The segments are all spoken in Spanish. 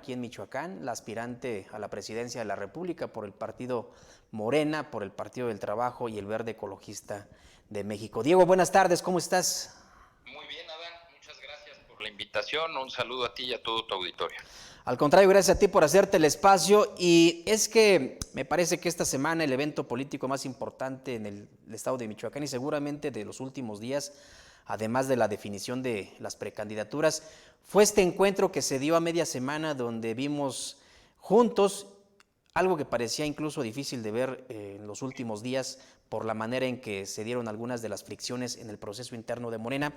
Aquí en Michoacán, la aspirante a la presidencia de la República por el partido Morena, por el Partido del Trabajo y el Verde Ecologista de México. Diego, buenas tardes, ¿cómo estás? Muy bien, Adán, muchas gracias por la invitación. Un saludo a ti y a todo tu auditorio. Al contrario, gracias a ti por hacerte el espacio. Y es que me parece que esta semana el evento político más importante en el estado de Michoacán y seguramente de los últimos días, además de la definición de las precandidaturas, fue este encuentro que se dio a media semana donde vimos juntos algo que parecía incluso difícil de ver en los últimos días por la manera en que se dieron algunas de las fricciones en el proceso interno de Morena,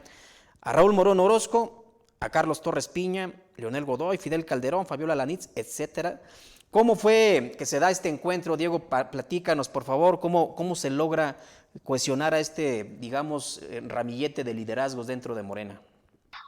a Raúl Morón Orozco, a Carlos Torres Piña, Leonel Godoy, Fidel Calderón, Fabiola Lanitz, etcétera. ¿Cómo fue que se da este encuentro, Diego? Platícanos, por favor, cómo se logra cohesionar a este, digamos, ramillete de liderazgos dentro de Morena.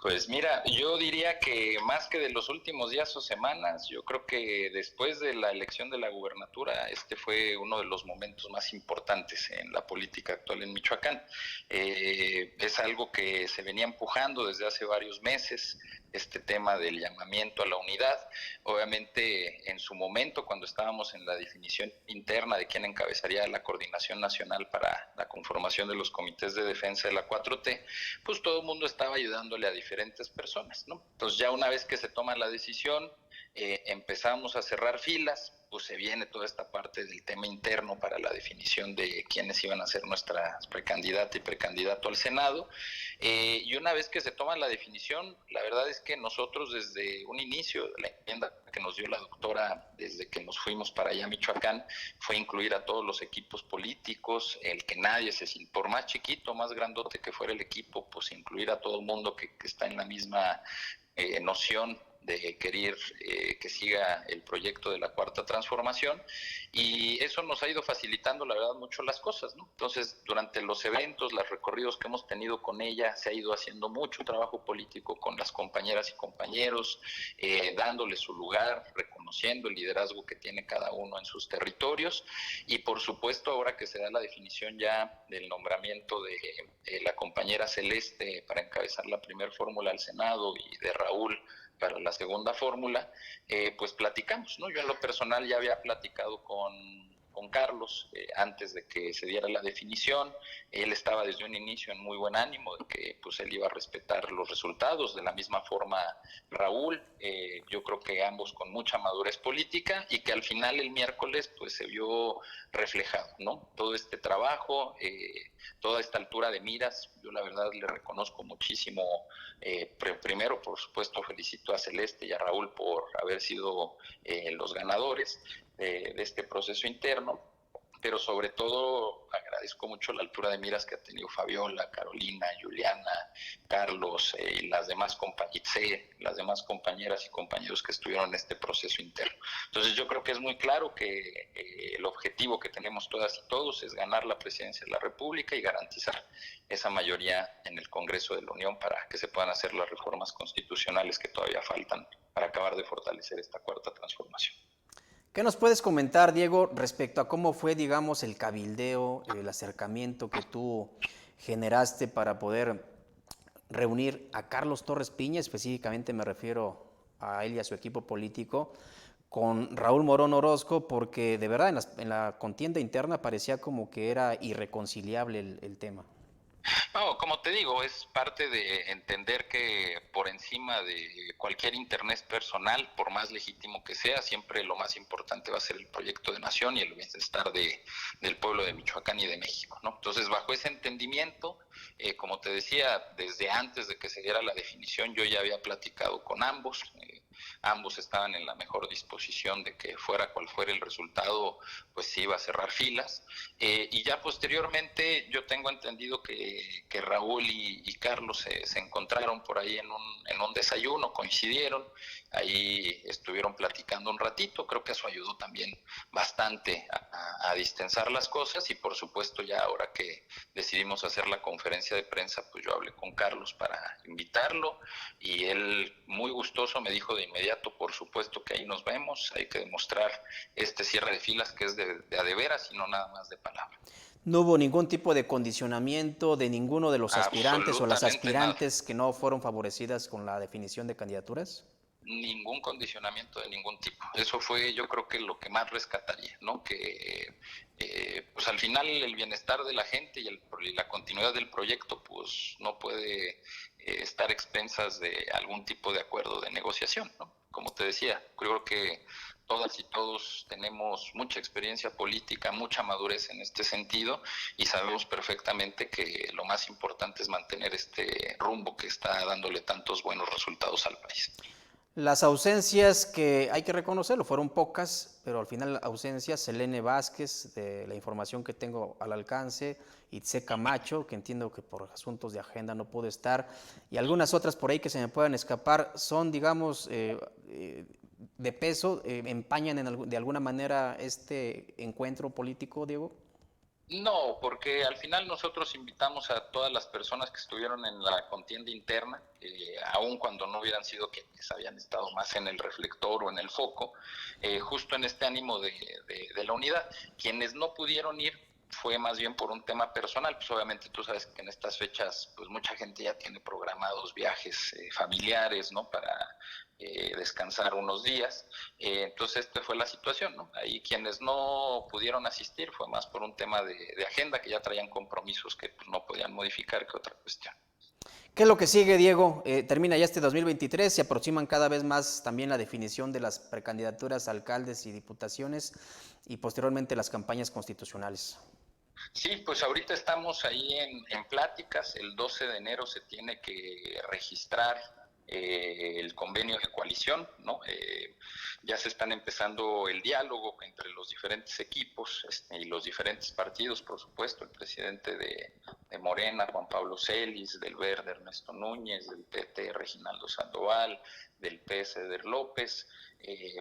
Pues mira, yo diría que más que de los últimos días o semanas, yo creo que después de la elección de la gubernatura, este fue uno de los momentos más importantes en la política actual en Michoacán. Es algo que se venía empujando desde hace varios meses, este tema del llamamiento a la unidad. Obviamente, en su momento, cuando estábamos en la definición interna de quién encabezaría la coordinación nacional para la conformación de los comités de defensa de la 4T, pues todo el mundo estaba ayudándole a diferentes personas, ¿no? Entonces ya una vez que se toma la decisión, empezamos a cerrar filas, pues se viene toda esta parte del tema interno para la definición de quiénes iban a ser nuestras precandidata y precandidato al Senado, y una vez que se toma la definición, la verdad es que nosotros desde un inicio, la enmienda que nos dio la doctora desde que nos fuimos para allá a Michoacán, fue incluir a todos los equipos políticos, el que nadie por más chiquito, más grandote que fuera el equipo, pues incluir a todo el mundo que está en la misma noción de querer que siga el proyecto de la Cuarta Transformación, y eso nos ha ido facilitando, la verdad, mucho las cosas, ¿no? Entonces, durante los eventos, los recorridos que hemos tenido con ella, se ha ido haciendo mucho trabajo político con las compañeras y compañeros, dándole su lugar, reconociendo el liderazgo que tiene cada uno en sus territorios, y por supuesto, ahora que se da la definición ya del nombramiento de la compañera Celeste para encabezar la primera fórmula al Senado y de Raúl para la segunda fórmula, pues platicamos, ¿no? Yo en lo personal ya había platicado con Carlos antes de que se diera la definición. Él estaba desde un inicio en muy buen ánimo de que pues él iba a respetar los resultados, de la misma forma Raúl, yo creo que ambos con mucha madurez política, y que al final el miércoles pues se vio reflejado, ¿no? Todo este trabajo, toda esta altura de miras, yo la verdad le reconozco muchísimo. Primero, por supuesto, felicito a Celeste y a Raúl por haber sido los ganadores de este proceso interno, pero sobre todo agradezco mucho la altura de miras que ha tenido Fabiola, Carolina, Juliana, Carlos y las demás compañeras y compañeros que estuvieron en este proceso interno. Entonces yo creo que es muy claro que el objetivo que tenemos todas y todos es ganar la presidencia de la República y garantizar esa mayoría en el Congreso de la Unión para que se puedan hacer las reformas constitucionales que todavía faltan para acabar de fortalecer esta cuarta transformación. ¿Qué nos puedes comentar, Diego, respecto a cómo fue, digamos, el cabildeo, el acercamiento que tú generaste para poder reunir a Carlos Torres Piña, específicamente me refiero a él y a su equipo político, con Raúl Morón Orozco, porque de verdad en la contienda interna parecía como que era irreconciliable el tema? No, como te digo, es parte de entender que por encima de cualquier interés personal, por más legítimo que sea, siempre lo más importante va a ser el proyecto de nación y el bienestar del pueblo de Michoacán y de México, ¿no? Entonces, bajo ese entendimiento, como te decía, desde antes de que se diera la definición, yo ya había platicado con ambos. Ambos estaban en la mejor disposición de que fuera cual fuera el resultado, pues se iba a cerrar filas. Y ya posteriormente yo tengo entendido que Raúl y Carlos se encontraron por ahí en un desayuno, coincidieron, ahí estuvieron platicando un ratito, creo que eso ayudó también bastante a distensar las cosas, y por supuesto ya ahora que decidimos hacer la conferencia de prensa, pues yo hablé con Carlos para invitarlo, y él muy gustoso me dijo de inmediato, por supuesto que ahí nos vemos, hay que demostrar este cierre de filas que es de a de veras y no nada más de palabra. ¿No hubo ningún tipo de condicionamiento de ninguno de los aspirantes o las Absolutamente nada. aspirantes que no fueron favorecidas con la definición de candidaturas? ningún condicionamiento de ningún tipo. Eso fue, yo creo que lo que más rescataría, ¿no? Que pues al final el bienestar de la gente y la continuidad del proyecto pues no puede estar expensas de algún tipo de acuerdo de negociación, ¿no? Como te decía, creo que todas y todos tenemos mucha experiencia política, mucha madurez en este sentido y sabemos perfectamente que lo más importante es mantener este rumbo que está dándole tantos buenos resultados al país. Las ausencias que hay que reconocerlo fueron pocas, pero al final ausencias, Selene Vázquez, de la información que tengo al alcance, Itze Camacho, que entiendo que por asuntos de agenda no pudo estar, y algunas otras por ahí que se me puedan escapar, son, digamos, de peso, empañan de alguna manera este encuentro político, Diego. No, porque al final nosotros invitamos a todas las personas que estuvieron en la contienda interna, aun cuando no hubieran sido quienes habían estado más en el reflector o en el foco, justo en este ánimo de la unidad. Quienes no pudieron ir fue más bien por un tema personal, pues obviamente tú sabes que en estas fechas pues mucha gente ya tiene programados viajes familiares, ¿no? Para descansar unos días. Entonces, esta fue la situación, ¿no? Ahí quienes no pudieron asistir fue más por un tema de agenda, que ya traían compromisos que pues, no podían modificar que otra cuestión. ¿Qué es lo que sigue, Diego? Termina ya este 2023, se aproximan cada vez más también la definición de las precandidaturas a alcaldes y diputaciones y posteriormente las campañas constitucionales. Sí, pues ahorita estamos ahí en pláticas. El 12 de enero se tiene que registrar el convenio de coalición, ¿no? Ya se están empezando el diálogo entre los diferentes equipos y los diferentes partidos, por supuesto, el presidente de Morena, Juan Pablo Celis, del Verde, Ernesto Núñez, del PT, Reginaldo Sandoval, del PS, Eder López,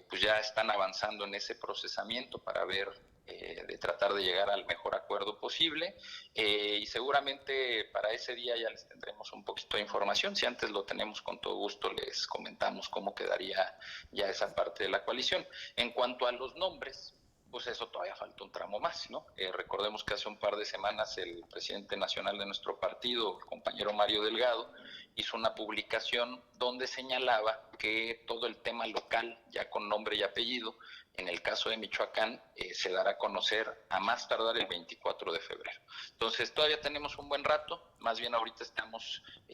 pues ya están avanzando en ese procesamiento para ver de tratar de llegar al mejor acuerdo posible y seguramente para ese día ya les tendremos un poquito de información. Si antes lo tenemos, con todo gusto les comentamos cómo quedaría ya esa parte de la coalición. En cuanto a los nombres, pues eso todavía falta un tramo más, ¿no? Recordemos que hace un par de semanas el presidente nacional de nuestro partido, el compañero Mario Delgado, hizo una publicación donde señalaba que todo el tema local, ya con nombre y apellido, en el caso de Michoacán, se dará a conocer a más tardar el 24 de febrero. Entonces, todavía tenemos un buen rato, más bien ahorita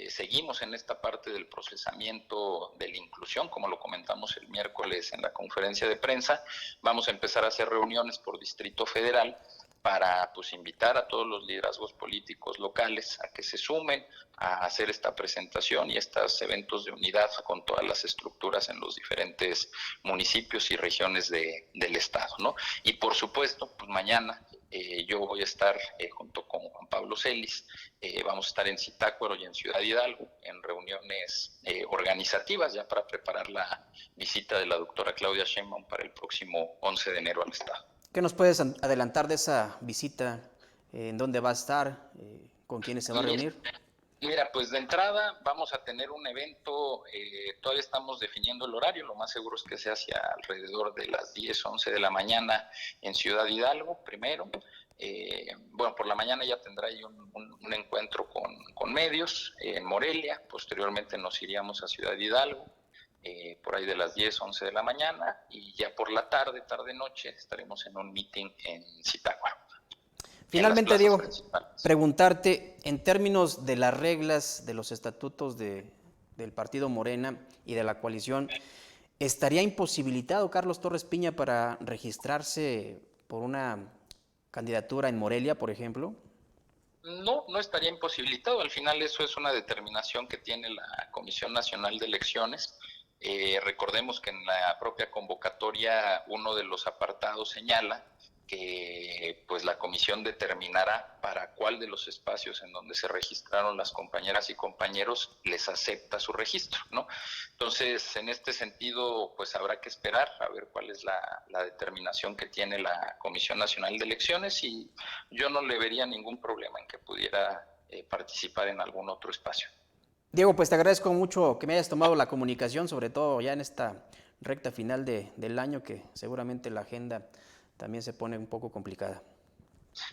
seguimos en esta parte del procesamiento de la inclusión, como lo comentamos el miércoles en la conferencia de prensa. Vamos a empezar a hacer reuniones por Distrito Federal para pues invitar a todos los liderazgos políticos locales a que se sumen a hacer esta presentación y estos eventos de unidad con todas las estructuras en los diferentes municipios y regiones del estado, ¿no? Y por supuesto, pues mañana yo voy a estar junto con Juan Pablo Celis, vamos a estar en Zitácuaro y en Ciudad Hidalgo en reuniones organizativas ya para preparar la visita de la doctora Claudia Sheinbaum para el próximo 11 de enero al estado. ¿Qué nos puedes adelantar de esa visita? ¿En dónde va a estar? ¿Con quiénes se va a reunir? Mira, pues de entrada vamos a tener un evento, todavía estamos definiendo el horario, lo más seguro es que sea hacia alrededor de las 10, 11 de la mañana en Ciudad Hidalgo primero. Bueno, por la mañana ya tendrá ahí un encuentro con medios en Morelia, posteriormente nos iríamos a Ciudad Hidalgo. Por ahí de las 10, 11 de la mañana y ya por la tarde-noche estaremos en un meeting en Zitácuaro. Finalmente, Diego, preguntarte, en términos de las reglas de los estatutos del partido Morena y de la coalición, ¿estaría imposibilitado Carlos Torres Piña para registrarse por una candidatura en Morelia, por ejemplo? No, no estaría imposibilitado. Al final eso es una determinación que tiene la Comisión Nacional de Elecciones. Recordemos que en la propia convocatoria uno de los apartados señala que pues la comisión determinará para cuál de los espacios en donde se registraron las compañeras y compañeros les acepta su registro, ¿no? Entonces, en este sentido, pues habrá que esperar a ver cuál es la determinación que tiene la Comisión Nacional de Elecciones y yo no le vería ningún problema en que pudiera participar en algún otro espacio. Diego, pues te agradezco mucho que me hayas tomado la comunicación, sobre todo ya en esta recta final del año, que seguramente la agenda también se pone un poco complicada.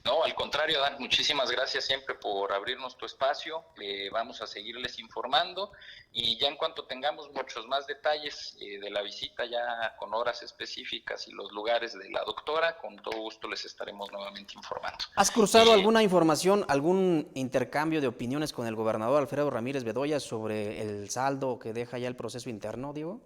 No, al contrario, Dan, muchísimas gracias siempre por abrirnos tu espacio. Vamos a seguirles informando y ya en cuanto tengamos muchos más detalles de la visita, ya con horas específicas y los lugares de la doctora, con todo gusto les estaremos nuevamente informando. ¿Has cruzado alguna información, algún intercambio de opiniones con el gobernador Alfredo Ramírez Bedoya sobre el saldo que deja ya el proceso interno, Diego?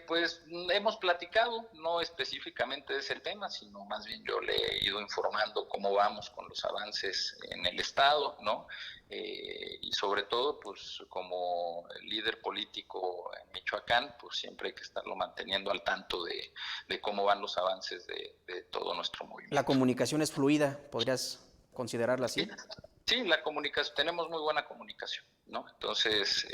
Pues hemos platicado, no específicamente de ese tema, sino más bien yo le he ido informando cómo vamos con los avances en el Estado, ¿no? Y sobre todo, pues como líder político en Michoacán, pues siempre hay que estarlo manteniendo al tanto de cómo van los avances de todo nuestro movimiento. La comunicación es fluida, ¿podrías considerarla Sí, así? sí, la comunicación, tenemos muy buena comunicación, ¿no? Entonces,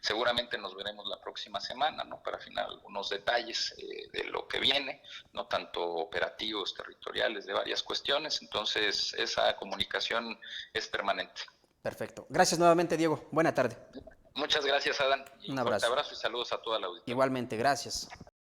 seguramente nos veremos la próxima semana, ¿no? Para afinar algunos detalles de lo que viene, no tanto operativos, territoriales, de varias cuestiones. Entonces, esa comunicación es permanente. Perfecto. Gracias nuevamente, Diego. Buena tarde. Muchas gracias, Adán. Y Un un fuerte abrazo. abrazo y saludos a toda la audiencia. Igualmente, gracias.